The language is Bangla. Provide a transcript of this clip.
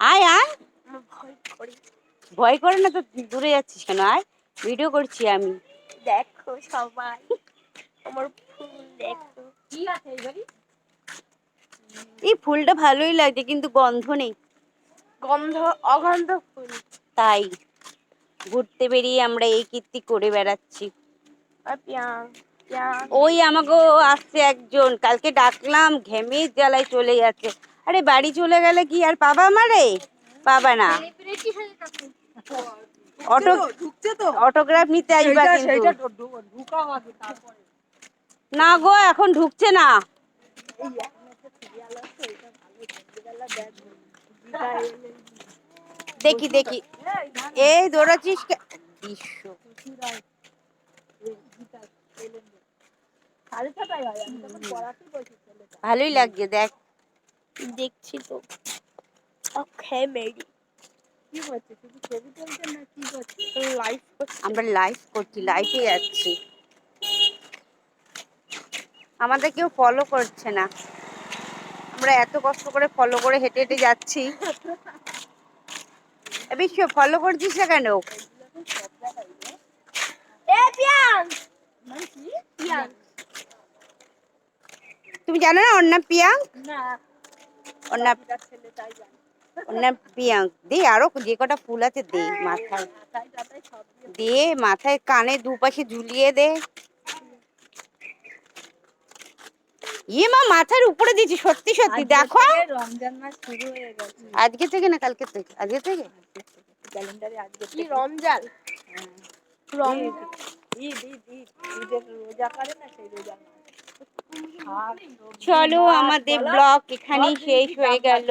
আয় আয়, ভয় করি। ভয় করে না তো দূরে যাচ্ছিস কেন? আয়, ভিডিও করছি আমি। দেখো সবাই আমার ফুল দেখো। কি আছে এইবারই? এই ফুলটা ভালোই লাগছে কিন্তু গন্ধ নেই। অগন্ধ ফুল। তাই ঘুরতে বেরিয়ে আমরা এই কীর্তি করে বেড়াচ্ছি। আর পিয়াং পিয়াং। ওই আমাকে আসছে একজন, কালকে ডাকলাম ঘেমে জ্বালায় চলে যাচ্ছে। আরে বাড়ি চলে গেলে কি আর পাবা আমারে? পাবা না। সেলিব্রিটি হয়ে গেছে। অটো ঢুকছে তো। অটোগ্রাফ নিতে আসবা কিন্তু। সেইটা ঢুকাও আগে তারপরে। না গো এখন ঢুকছে না। এই এখন একটা সিরিয়াল আছে এটা ভালো সন্ধ্যেবেলা দেখ। গীতা এলে দেখি দেখি। এই দৌড়াচ্ছিস বিশ্ব গীতা এলেন। 6:30 হয় আমি তখন পড়াতেই বসি ছেলেটা। ভালোই লাগছে দেখ। দেখছি তো। ওকে মেরি কি হচ্ছে শুধু ছবি তুলছেন না কি করছে? লাইফ আমরা লাইভ করছি, লাইভে যাচ্ছি। আমাদের কেউ ফলো করছে না, আমরা এত কষ্ট করে ফলো করে হেঁটে হেঁটে যাচ্ছি। বিশ্ব ফলো করছিস না কেন? এ পিয়াং মানে কি? পিয়াং। তুমি জানো না ওর নাম পিয়াং? না ওর নাম বাকিটা ছেলে তাই জানে। ওর নাম পিয়াং। দে আরো যে কটা ফুল আছে দে মাথায়, মাথায় টাথায় সব দে মাথায়, কানে দুপাশে ঝুলিয়ে দে। ইয়ে মা মাথার উপরে দিয়েছি, সত্যি সত্যি দেখো। রমজান মাস শুরু হয়ে গেছে। আজকে থেকে না কালকে থেকে? আজকে থেকে ক্যালেন্ডারে আজকে কি রমজান? রমজান ঈদ ঈদ ঈদ ঈদের রোজা করে না সেই রোজা মাস। চলো আমাদের ব্লগ এখানেই শেষ হয়ে গেল।